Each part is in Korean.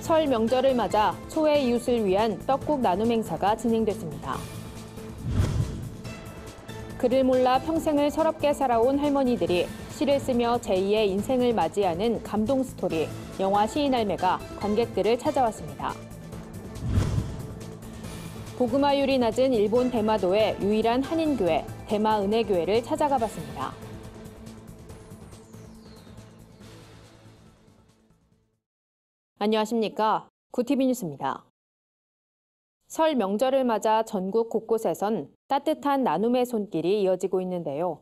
설 명절을 맞아 소외 이웃을 위한 떡국 나눔 행사가 진행됐습니다. 글을 몰라 평생을 서럽게 살아온 할머니들이 시를 쓰며 제2의 인생을 맞이하는 감동 스토리, 영화 시인할매가 관객들을 찾아왔습니다. 복음화율이 낮은 일본 대마도의 유일한 한인교회, 대마은혜교회를 찾아가 봤습니다. 안녕하십니까. 구티비 뉴스입니다. 설 명절을 맞아 전국 곳곳에선 따뜻한 나눔의 손길이 이어지고 있는데요.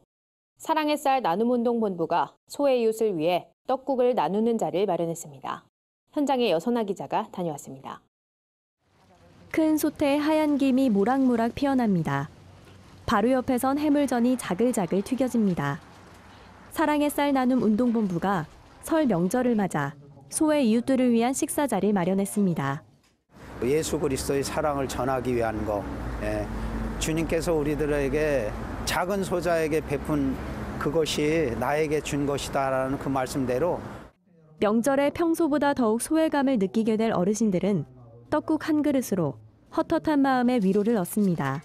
사랑의 쌀 나눔운동본부가 소외 이웃을 위해 떡국을 나누는 자리를 마련했습니다. 현장에 여선아 기자가 다녀왔습니다. 큰 솥에 하얀 김이 모락모락 피어납니다. 바로 옆에선 해물전이 자글자글 튀겨집니다. 사랑의 쌀 나눔 운동본부가 설 명절을 맞아 소외 이웃들을 위한 식사 자리를 마련했습니다. 예수 그리스도의 사랑을 전하기 위한 거, 주님께서 우리들에게 작은 소자에게 베푼 그것이 나에게 준 것이다라는 그 말씀대로 명절에 평소보다 더욱 소외감을 느끼게 될 어르신들은 떡국 한 그릇으로 헛헛한 마음에 위로를 얻습니다.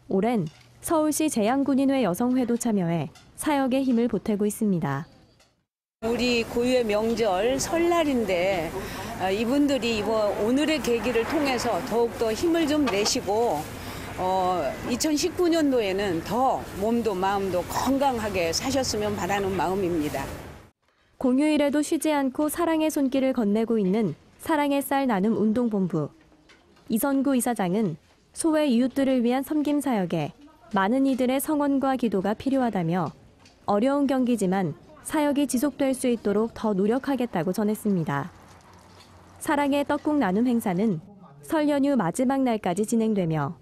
올해는 서울시 재향군인회 여성회도 참여해 사역에 힘을 보태고 있습니다. 우리 고유의 명절 설날인데 이분들이 오늘의 계기를 통해서 더욱더 힘을 좀 내시고 2019년도에는 더 몸도 마음도 건강하게 사셨으면 바라는 마음입니다. 공휴일에도 쉬지 않고 사랑의 손길을 건네고 있는 사랑의 쌀 나눔 운동본부. 이선구 이사장은 소외 이웃들을 위한 섬김 사역에 많은 이들의 성원과 기도가 필요하다며 어려운 경기지만 사역이 지속될 수 있도록 더 노력하겠다고 전했습니다. 사랑의 떡국 나눔 행사는 설 연휴 마지막 날까지 진행되며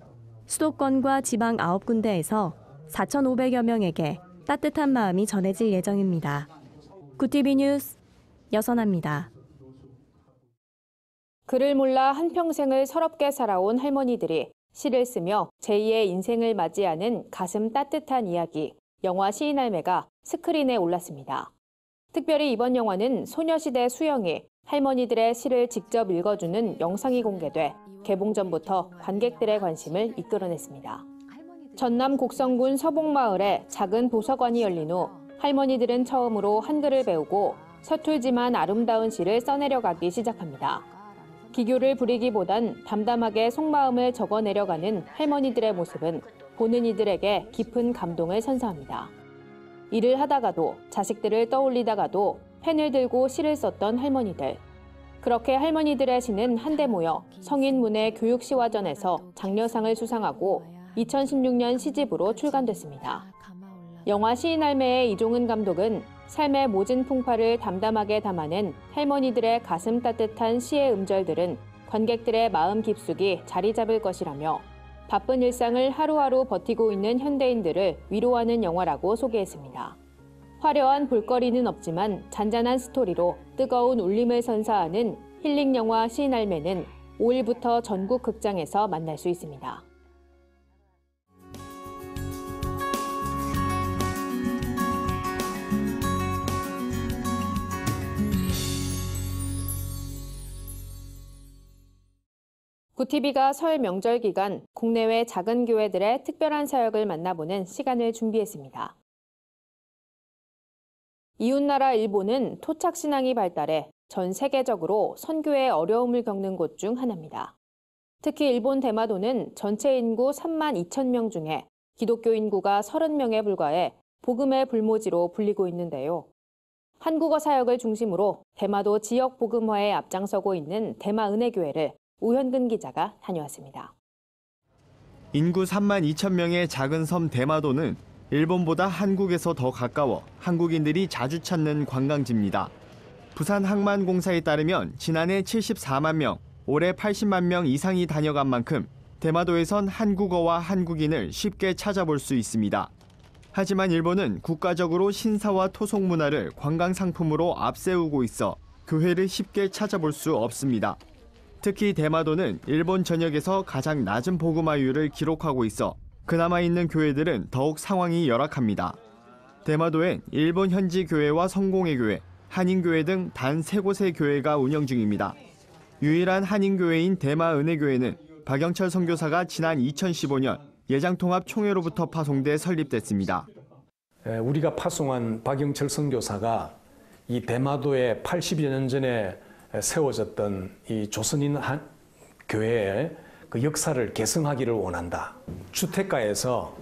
수도권과 지방 9군데에서 4,500여 명에게 따뜻한 마음이 전해질 예정입니다. 구티비 뉴스 여선아입니다. 글을 몰라 한평생을 서럽게 살아온 할머니들이 시를 쓰며 제2의 인생을 맞이하는 가슴 따뜻한 이야기, 영화 시인할매가 스크린에 올랐습니다. 특별히 이번 영화는 소녀시대 수영이 할머니들의 시를 직접 읽어주는 영상이 공개돼 개봉 전부터 관객들의 관심을 이끌어냈습니다. 전남 곡성군 서봉마을에 작은 도서관이 열린 후 할머니들은 처음으로 한글을 배우고 서툴지만 아름다운 시를 써내려가기 시작합니다. 기교를 부리기보단 담담하게 속마음을 적어내려가는 할머니들의 모습은 보는 이들에게 깊은 감동을 선사합니다. 일을 하다가도 자식들을 떠올리다가도 펜을 들고 시를 썼던 할머니들. 그렇게 할머니들의 시는 한데 모여 성인문예 교육시화전에서 장려상을 수상하고 2016년 시집으로 출간됐습니다. 영화 시인할매의 이종은 감독은 삶의 모진 풍파를 담담하게 담아낸 할머니들의 가슴 따뜻한 시의 음절들은 관객들의 마음 깊숙이 자리 잡을 것이라며 바쁜 일상을 하루하루 버티고 있는 현대인들을 위로하는 영화라고 소개했습니다. 화려한 볼거리는 없지만 잔잔한 스토리로 뜨거운 울림을 선사하는 힐링 영화 시인할매는 5일부터 전국 극장에서 만날 수 있습니다. 구티비가 설 명절 기간 국내외 작은 교회들의 특별한 사역을 만나보는 시간을 준비했습니다. 이웃나라 일본은 토착신앙이 발달해 전 세계적으로 선교에 어려움을 겪는 곳 중 하나입니다. 특히 일본 대마도는 전체 인구 3만 2천 명 중에 기독교 인구가 30명에 불과해 복음의 불모지로 불리고 있는데요. 한국어 사역을 중심으로 대마도 지역 복음화에 앞장서고 있는 대마은혜교회를 우현근 기자가 다녀왔습니다. 인구 3만 2천 명의 작은 섬 대마도는 일본보다 한국에서 더 가까워 한국인들이 자주 찾는 관광지입니다. 부산항만공사에 따르면 지난해 74만 명, 올해 80만 명 이상이 다녀간 만큼 대마도에선 한국어와 한국인을 쉽게 찾아볼 수 있습니다. 하지만 일본은 국가적으로 신사와 토속 문화를 관광 상품으로 앞세우고 있어 교회를 쉽게 찾아볼 수 없습니다. 특히 대마도는 일본 전역에서 가장 낮은 복음화율을 기록하고 있어 그나마 있는 교회들은 더욱 상황이 열악합니다. 대마도엔 일본 현지 교회와 성공회 교회, 한인교회 등 단 3곳의 교회가 운영 중입니다. 유일한 한인교회인 대마은혜교회는 박영철 선교사가 지난 2015년 예장통합총회로부터 파송돼 설립됐습니다. 우리가 파송한 박영철 선교사가 이 대마도에 80여 년 전에 세워졌던 이 조선인 교회의 그 역사를 계승하기를 원한다. 주택가에서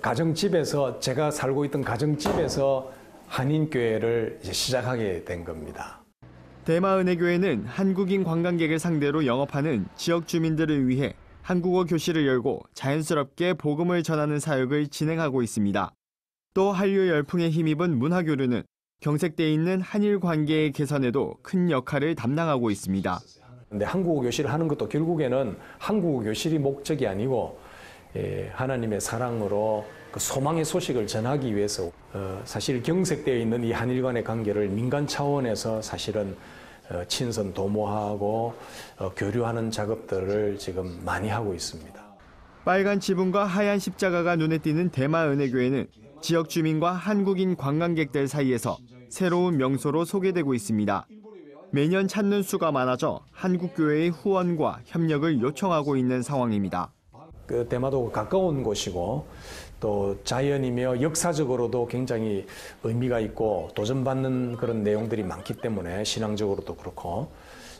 가정집에서 제가 살고 있던 가정집에서 한인교회를 시작하게 된 겁니다. 대마은혜교회는 한국인 관광객을 상대로 영업하는 지역 주민들을 위해 한국어 교실을 열고 자연스럽게 복음을 전하는 사역을 진행하고 있습니다. 또 한류 열풍에 힘입은 문화교류는 경색돼 있는 한일 관계의 개선에도 큰 역할을 담당하고 있습니다. 근데 한국어 교실을 하는 것도 결국에는 한국어 교실이 목적이 아니고 하나님의 사랑으로 그 소망의 소식을 전하기 위해서 사실 경색되어 있는 이 한일 간의 관계를 민간 차원에서 사실은 친선 도모하고 교류하는 작업들을 지금 많이 하고 있습니다. 빨간 지붕과 하얀 십자가가 눈에 띄는 대마은혜교회는 지역 주민과 한국인 관광객들 사이에서 새로운 명소로 소개되고 있습니다. 매년 찾는 수가 많아져 한국교회의 후원과 협력을 요청하고 있는 상황입니다. 그 대마도가 가까운 곳이고 또 자연이며 역사적으로도 굉장히 의미가 있고 도전받는 그런 내용들이 많기 때문에 신앙적으로도 그렇고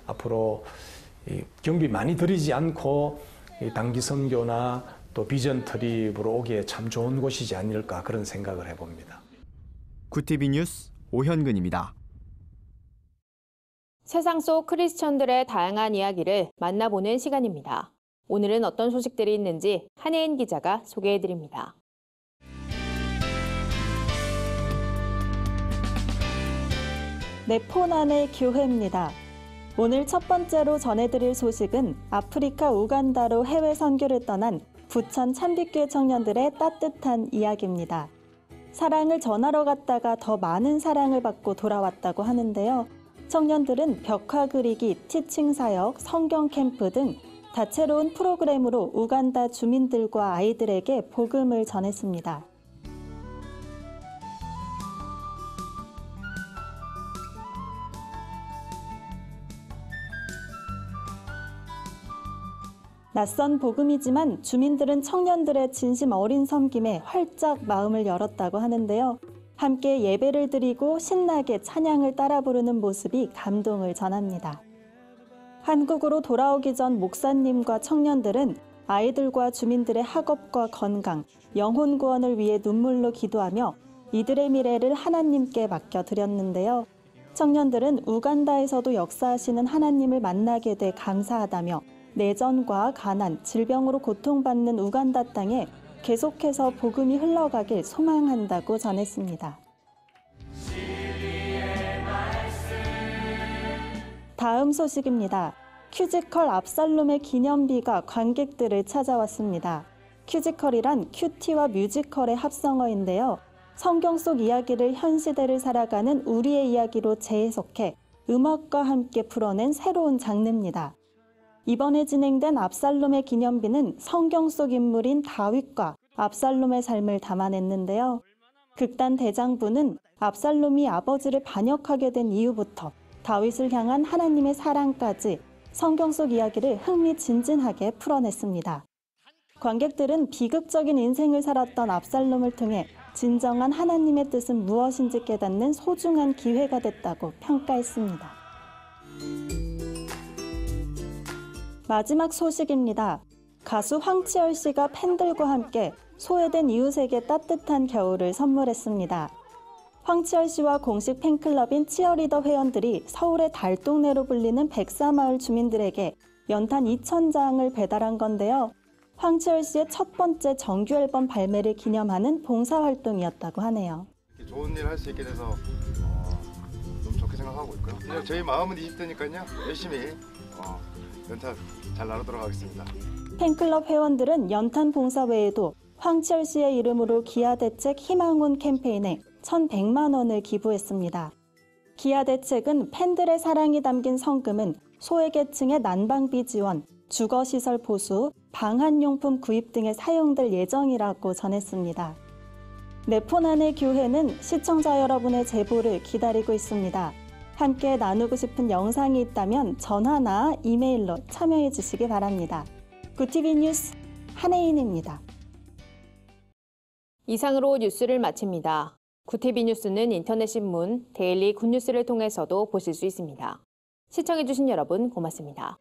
앞으로 경비 많이 들이지 않고 단기 선교나 또 비전 트립으로 오기에 참 좋은 곳이지 않을까 그런 생각을 해봅니다. 구티비 뉴스 오현근입니다. 세상 속 크리스천들의 다양한 이야기를 만나보는 시간입니다. 오늘은 어떤 소식들이 있는지 한혜인 기자가 소개해드립니다. 네포난의 교회입니다. 오늘 첫 번째로 전해드릴 소식은 아프리카 우간다로 해외 선교를 떠난 부천 찬빛교회 청년들의 따뜻한 이야기입니다. 사랑을 전하러 갔다가 더 많은 사랑을 받고 돌아왔다고 하는데요. 청년들은 벽화 그리기, 티칭 사역, 성경 캠프 등 다채로운 프로그램으로 우간다 주민들과 아이들에게 복음을 전했습니다. 낯선 복음이지만 주민들은 청년들의 진심 어린 섬김에 활짝 마음을 열었다고 하는데요. 함께 예배를 드리고 신나게 찬양을 따라 부르는 모습이 감동을 전합니다. 한국으로 돌아오기 전 목사님과 청년들은 아이들과 주민들의 학업과 건강, 영혼 구원을 위해 눈물로 기도하며 이들의 미래를 하나님께 맡겨드렸는데요. 청년들은 우간다에서도 역사하시는 하나님을 만나게 돼 감사하다며 내전과 가난, 질병으로 고통받는 우간다 땅에 계속해서 복음이 흘러가길 소망한다고 전했습니다. 다음 소식입니다. 뮤지컬 압살롬의 기념비가 관객들을 찾아왔습니다. 뮤지컬이란 큐티와 뮤지컬의 합성어인데요. 성경 속 이야기를 현 시대를 살아가는 우리의 이야기로 재해석해 음악과 함께 풀어낸 새로운 장르입니다. 이번에 진행된 압살롬의 기념비는 성경 속 인물인 다윗과 압살롬의 삶을 담아냈는데요. 극단 대장부는 압살롬이 아버지를 반역하게 된 이후부터 다윗을 향한 하나님의 사랑까지 성경 속 이야기를 흥미진진하게 풀어냈습니다. 관객들은 비극적인 인생을 살았던 압살롬을 통해 진정한 하나님의 뜻은 무엇인지 깨닫는 소중한 기회가 됐다고 평가했습니다. 마지막 소식입니다. 가수 황치열 씨가 팬들과 함께 소외된 이웃에게 따뜻한 겨울을 선물했습니다. 황치열 씨와 공식 팬클럽인 치어리더 회원들이 서울의 달동네로 불리는 백사마을 주민들에게 연탄 2,000장을 배달한 건데요. 황치열 씨의 첫 번째 정규 앨범 발매를 기념하는 봉사활동이었다고 하네요. 좋은 일 할 수 있게 돼서 너무 좋게 생각하고 있고요. 그냥 저희 마음은 20대니까요. 열심히 연탄 잘 나누도록 하겠습니다. 팬클럽 회원들은 연탄 봉사 외에도 황치열 씨의 이름으로 기아대책 희망운 캠페인에 1,100만 원을 기부했습니다. 기아대책은 팬들의 사랑이 담긴 성금은 소외계층의 난방비 지원, 주거시설 보수, 방한용품 구입 등에 사용될 예정이라고 전했습니다. 네포난의 교회는 시청자 여러분의 제보를 기다리고 있습니다. 함께 나누고 싶은 영상이 있다면 전화나 이메일로 참여해 주시기 바랍니다. 구티비 뉴스 한혜인입니다. 이상으로 뉴스를 마칩니다. 구티비 뉴스는 인터넷 신문 데일리 굿뉴스를 통해서도 보실 수 있습니다. 시청해주신 여러분 고맙습니다.